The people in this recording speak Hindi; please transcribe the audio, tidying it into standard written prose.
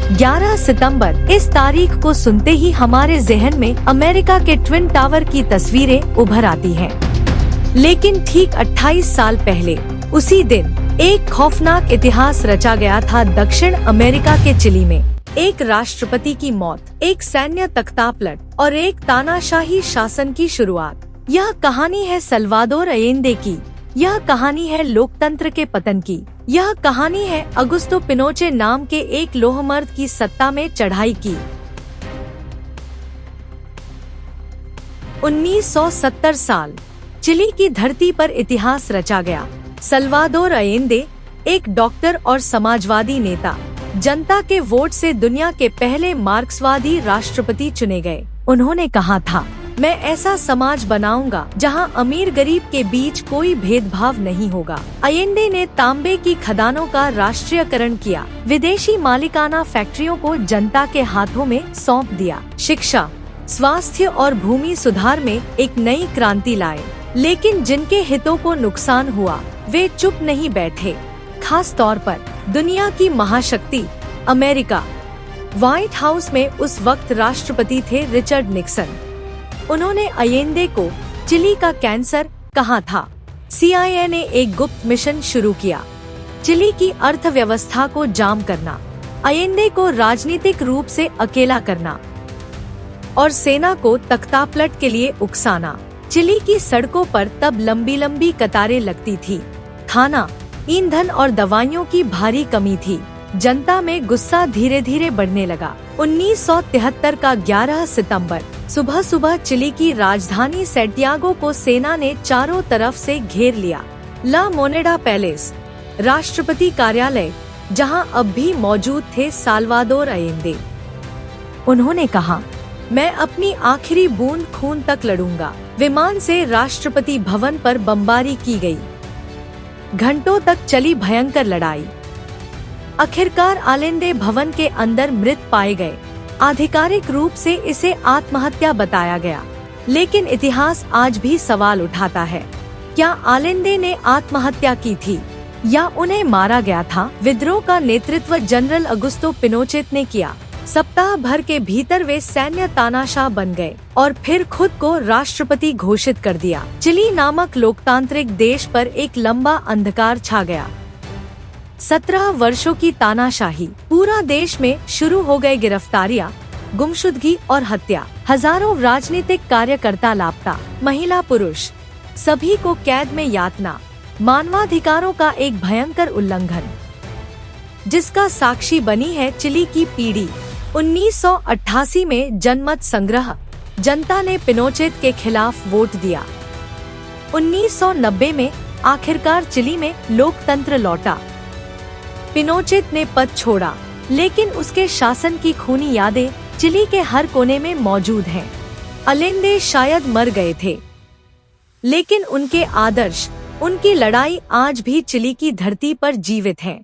11 सितंबर, इस तारीख को सुनते ही हमारे जहन में अमेरिका के ट्विन टावर की तस्वीरें उभर आती हैं। लेकिन ठीक 28 साल पहले उसी दिन एक खौफनाक इतिहास रचा गया था दक्षिण अमेरिका के चिली में। एक राष्ट्रपति की मौत, एक सैन्य तख्तापलट और एक तानाशाही शासन की शुरुआत। यह कहानी है सल्वादोर अयेंदे की। यह कहानी है लोकतंत्र के पतन की। यह कहानी है अगुस्तो पिनोचे नाम के एक लोहमर्द की सत्ता में चढ़ाई की। 1970 साल, चिली की धरती पर इतिहास रचा गया। सल्वादोर अयेंदे, एक डॉक्टर और समाजवादी नेता, जनता के वोट से दुनिया के पहले मार्क्सवादी राष्ट्रपति चुने गए। उन्होंने कहा था, मैं ऐसा समाज बनाऊंगा जहां अमीर गरीब के बीच कोई भेदभाव नहीं होगा। अयेंदे ने तांबे की खदानों का राष्ट्रीयकरण किया, विदेशी मालिकाना फैक्ट्रियों को जनता के हाथों में सौंप दिया, शिक्षा, स्वास्थ्य और भूमि सुधार में एक नई क्रांति लाए। लेकिन जिनके हितों को नुकसान हुआ वे चुप नहीं बैठे। खास तौर पर दुनिया की महाशक्ति अमेरिका। व्हाइट हाउस में उस वक्त राष्ट्रपति थे रिचर्ड निक्सन। उन्होंने अयेंदे को चिली का कैंसर कहा था। CIA ने एक गुप्त मिशन शुरू किया, चिली की अर्थव्यवस्था को जाम करना, अयेंदे को राजनीतिक रूप से अकेला करना और सेना को तख्तापलट के लिए उकसाना। चिली की सड़कों पर तब लंबी लंबी कतारें लगती थी। खाना, ईंधन और दवाइयों की भारी कमी थी। जनता में गुस्सा धीरे धीरे बढ़ने लगा। 1973 का 11 सितंबर सुबह सुबह चिली की राजधानी सैंटियागो को सेना ने चारों तरफ से घेर लिया। ला मोनेडा पैलेस, राष्ट्रपति कार्यालय, जहां अब भी मौजूद थे साल्वादोर अयेंदे। उन्होंने कहा, मैं अपनी आखिरी बूंद खून तक लड़ूंगा। विमान से राष्ट्रपति भवन पर बमबारी की गई। घंटों तक चली भयंकर लड़ाई। आखिरकार अयेंदे भवन के अंदर मृत पाए गए। आधिकारिक रूप से इसे आत्महत्या बताया गया, लेकिन इतिहास आज भी सवाल उठाता है, क्या अयेंदे ने आत्महत्या की थी या उन्हें मारा गया था? विद्रोह का नेतृत्व जनरल अगुस्तो पिनोचेट ने किया। सप्ताह भर के भीतर वे सैन्य तानाशाह बन गए और फिर खुद को राष्ट्रपति घोषित कर दिया। चिली नामक लोकतांत्रिक देश पर एक लंबा अंधकार छा गया। 17 वर्षों की तानाशाही, पूरा देश में शुरू हो गए गिरफ्तारियां, गुमशुदगी और हत्या। हजारों राजनीतिक कार्यकर्ता लापता, महिला पुरुष सभी को कैद में यातना। मानवाधिकारों का एक भयंकर उल्लंघन, जिसका साक्षी बनी है चिली की पीढ़ी। 1988 में जनमत संग्रह, जनता ने पिनोचेट के खिलाफ वोट दिया। 1990 में आखिरकार चिली में लोकतंत्र लौटा। पिनोचेट ने पद छोड़ा, लेकिन उसके शासन की खूनी यादें चिली के हर कोने में मौजूद हैं। अयेंदे शायद मर गए थे, लेकिन उनके आदर्श, उनकी लड़ाई आज भी चिली की धरती पर जीवित हैं।